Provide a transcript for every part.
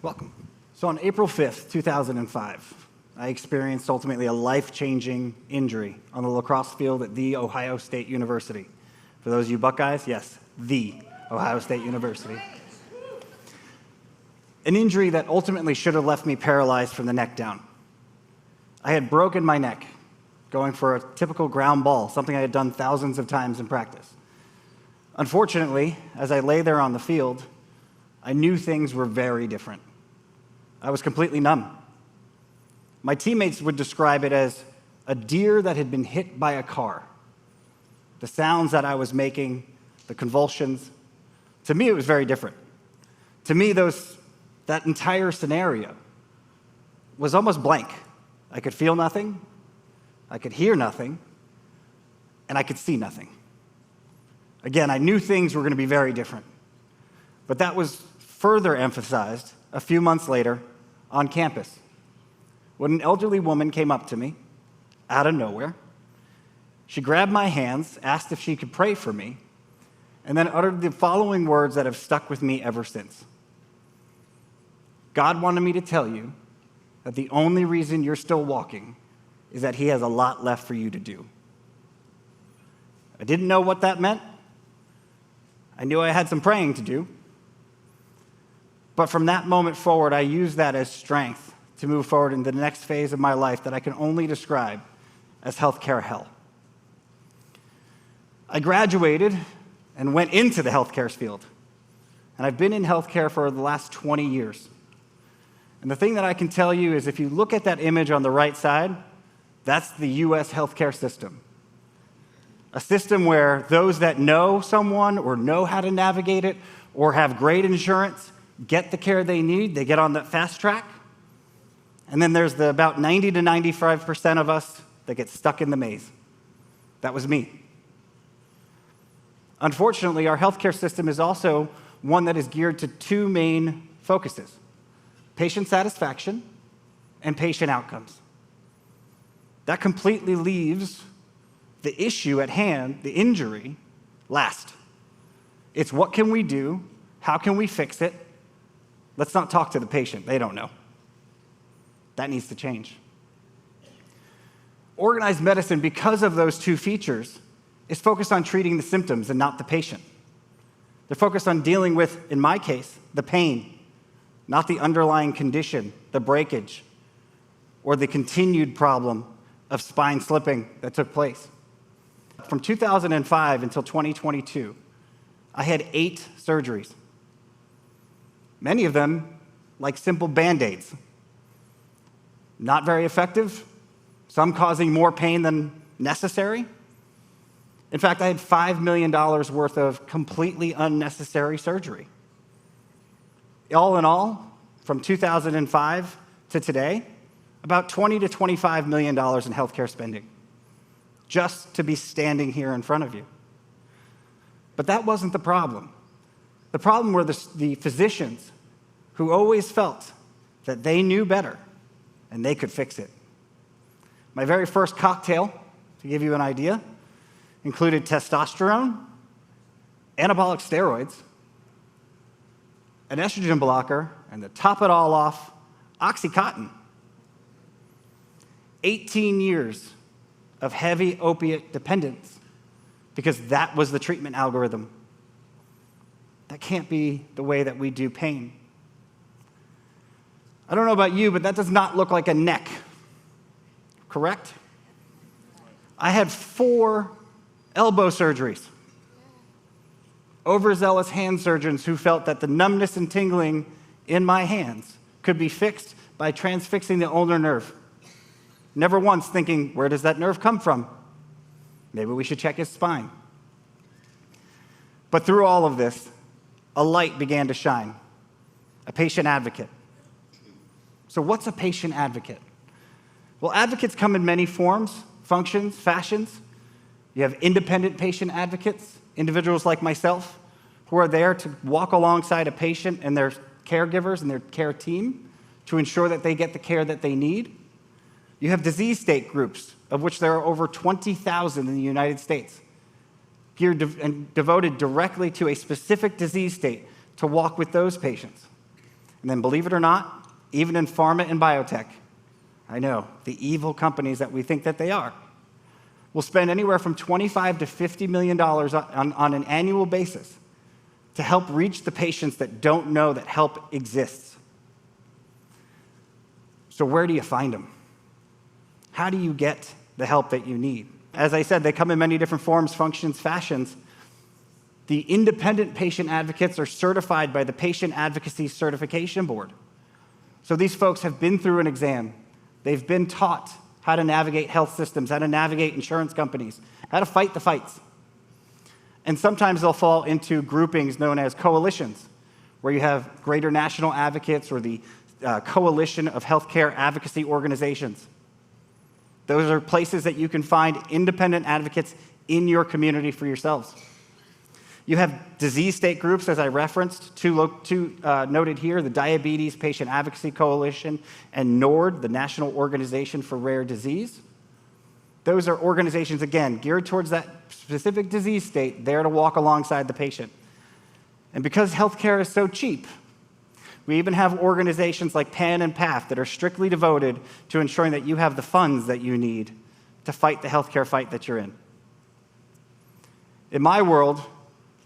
Welcome. So on April 5th, 2005, I experienced ultimately a life-changing injury on the lacrosse field at The Ohio State University. For those of you Buckeyes, yes, The Ohio State University. An injury that ultimately should have left me paralyzed from the neck down. I had broken my neck going for a typical ground ball, something I had done thousands of times in practice. Unfortunately, as I lay there on the field, I knew things were very different. I was completely numb. My teammates would describe it as a deer that had been hit by a car. The sounds that I was making, the convulsions, to me it was very different. To me, that entire scenario was almost blank. I could feel nothing, I could hear nothing, and I could see nothing. Again, I knew things were going to be very different. But that was further emphasized a few months later on campus, when an elderly woman came up to me out of nowhere. She grabbed my hands, asked if she could pray for me, and then uttered the following words that have stuck with me ever since. God wanted me to tell you that the only reason you're still walking is that He has a lot left for you to do. I didn't know what that meant. I knew I had some praying to do. But from that moment forward, I used that as strength to move forward into the next phase of my life that I can only describe as healthcare hell. I graduated and went into the healthcare field. And I've been in healthcare for the last 20 years. And the thing that I can tell you is if you look at that image on the right side, that's the U.S. healthcare system. A system where those that know someone or know how to navigate it or have great insurance get the care they need, they get on that fast track. And then there's the about 90 to 95% of us that get stuck in the maze. That was me. Unfortunately, our healthcare system is also one that is geared to two main focuses: patient satisfaction and patient outcomes. That completely leaves the issue at hand, the injury, last. It's what can we do? How can we fix it? Let's not talk to the patient. They don't know. That needs to change. Organized medicine, because of those two features, is focused on treating the symptoms and not the patient. They're focused on dealing with, in my case, the pain, not the underlying condition, the breakage, or the continued problem of spine slipping that took place. From 2005 until 2022, I had 8 surgeries. Many of them like simple Band-Aids. Not very effective, some causing more pain than necessary. In fact, I had $5 million worth of completely unnecessary surgery. All in all, from 2005 to today, about $20 to $25 million in healthcare spending, just to be standing here in front of you. But that wasn't the problem. The problem were the physicians who always felt that they knew better and they could fix it. My very first cocktail, to give you an idea, included testosterone, anabolic steroids, an estrogen blocker, and to top it all off, Oxycontin. 18 years of heavy opiate dependence because that was the treatment algorithm. That can't be the way that we do pain. I don't know about you, but that does not look like a neck, correct? I had 4 elbow surgeries. Overzealous hand surgeons who felt that the numbness and tingling in my hands could be fixed by transfixing the ulnar nerve. Never once thinking, where does that nerve come from? Maybe we should check his spine. But through all of this, a light began to shine, a patient advocate. So what's a patient advocate? Well, advocates come in many forms, functions, fashions. You have independent patient advocates, individuals like myself, who are there to walk alongside a patient and their caregivers and their care team to ensure that they get the care that they need. You have disease state groups, of which there are over 20,000 in the United States, geared and devoted directly to a specific disease state to walk with those patients. And then believe it or not, even in pharma and biotech, I know, the evil companies that we think that they are, will spend anywhere from $25 to $50 million on an annual basis to help reach the patients that don't know that help exists. So where do you find them? How do you get the help that you need? As I said, they come in many different forms, functions, fashions. The independent patient advocates are certified by the Patient Advocacy Certification Board. So these folks have been through an exam. They've been taught how to navigate health systems, how to navigate insurance companies, how to fight the fights. And sometimes they'll fall into groupings known as coalitions, where you have greater national advocates or the coalition of healthcare advocacy organizations. Those are places that you can find independent advocates in your community for yourselves. You have disease state groups, as I referenced, two noted here, the Diabetes Patient Advocacy Coalition and NORD, the National Organization for Rare Disease. Those are organizations, again, geared towards that specific disease state, there to walk alongside the patient. And because healthcare is so cheap, we even have organizations like PAN and PATH that are strictly devoted to ensuring that you have the funds that you need to fight the healthcare fight that you're in. In my world,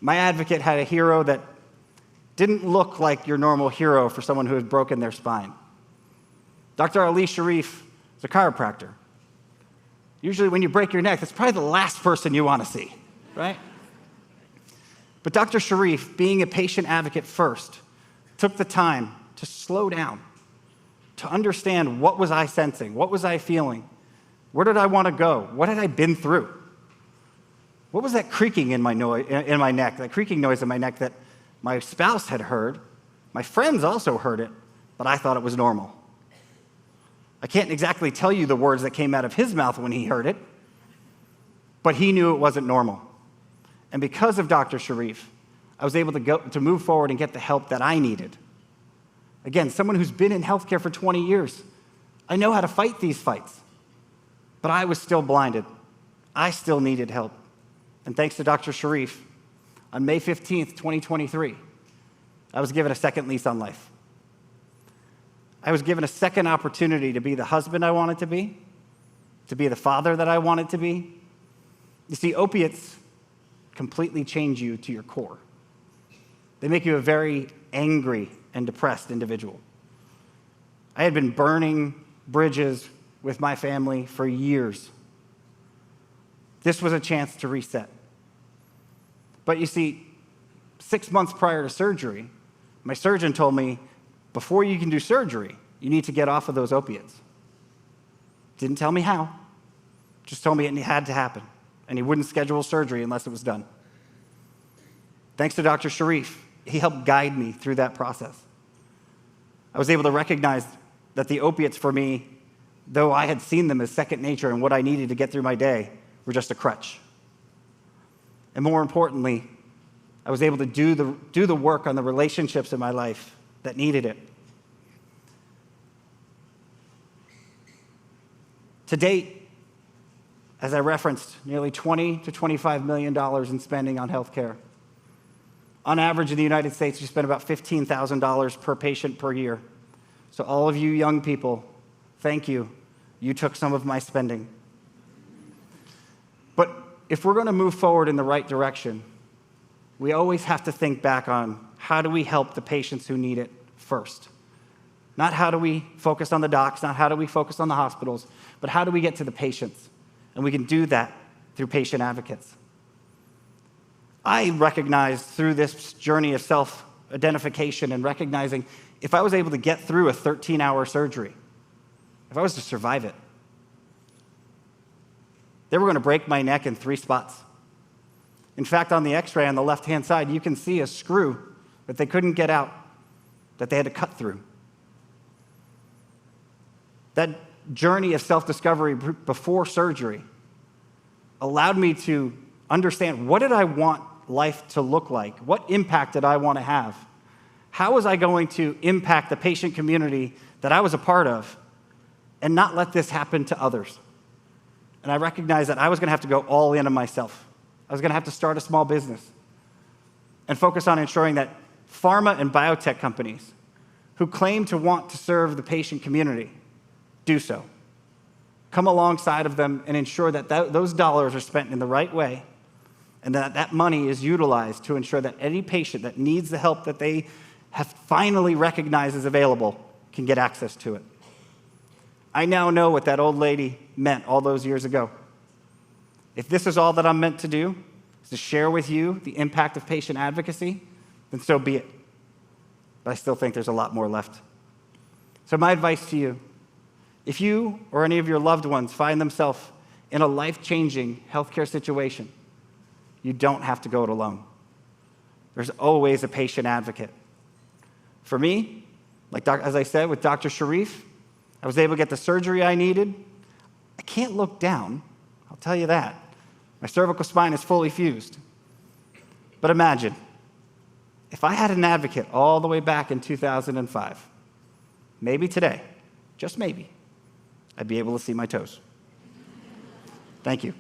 my advocate had a hero that didn't look like your normal hero for someone who had broken their spine. Dr. Ali Sharif is a chiropractor. Usually when you break your neck, that's probably the last person you want to see, right? But Dr. Sharif, being a patient advocate first, took the time to slow down, to understand what was I sensing, what was I feeling, where did I want to go, what had I been through? What was that creaking in my neck, that creaking noise in my neck that my spouse had heard? My friends also heard it, but I thought it was normal. I can't exactly tell you the words that came out of his mouth when he heard it, but he knew it wasn't normal. And because of Dr. Sharif, I was able to move forward and get the help that I needed. Again, someone who's been in healthcare for 20 years, I know how to fight these fights, but I was still blinded. I still needed help. And thanks to Dr. Sharif, on May 15th, 2023, I was given a second lease on life. I was given a second opportunity to be the husband I wanted to be the father that I wanted to be. You see, opiates completely change you to your core. They make you a very angry and depressed individual. I had been burning bridges with my family for years. This was a chance to reset. But you see, 6 months prior to surgery, my surgeon told me, before you can do surgery, you need to get off of those opiates. Didn't tell me how, just told me it had to happen, and he wouldn't schedule surgery unless it was done. Thanks to Dr. Sharif, he helped guide me through that process. I was able to recognize that the opiates for me, though I had seen them as second nature and what I needed to get through my day, were just a crutch. And more importantly, I was able to do the work on the relationships in my life that needed it. To date, as I referenced, nearly $20 to $25 million in spending on healthcare. On average in the United States, we spend about $15,000 per patient per year. So all of you young people, thank you. You took some of my spending. But if we're going to move forward in the right direction, we always have to think back on how do we help the patients who need it first. Not how do we focus on the docs, not how do we focus on the hospitals, but how do we get to the patients? And we can do that through patient advocates. I recognized through this journey of self-identification and recognizing if I was able to get through a 13-hour surgery, if I was to survive it, they were going to break my neck in 3 spots. In fact, on the x-ray on the left-hand side, you can see a screw that they couldn't get out, that they had to cut through. That journey of self-discovery before surgery allowed me to understand, what did I want life to look like? What impact did I want to have? How was I going to impact the patient community that I was a part of and not let this happen to others? And I recognized that I was going to have to go all in on myself. I was going to have to start a small business and focus on ensuring that pharma and biotech companies who claim to want to serve the patient community, do so. Come alongside of them and ensure that those dollars are spent in the right way, and that money is utilized to ensure that any patient that needs the help that they have finally recognized is available can get access to it. I now know what that old lady meant all those years ago. If this is all that I'm meant to do, is to share with you the impact of patient advocacy, then so be it. But I still think there's a lot more left. So my advice to you, if you or any of your loved ones find themselves in a life-changing healthcare situation, you don't have to go it alone. There's always a patient advocate. For me, as I said, with Dr. Sharif, I was able to get the surgery I needed. I can't look down, I'll tell you that. My cervical spine is fully fused. But imagine, if I had an advocate all the way back in 2005, maybe today, just maybe, I'd be able to see my toes. Thank you.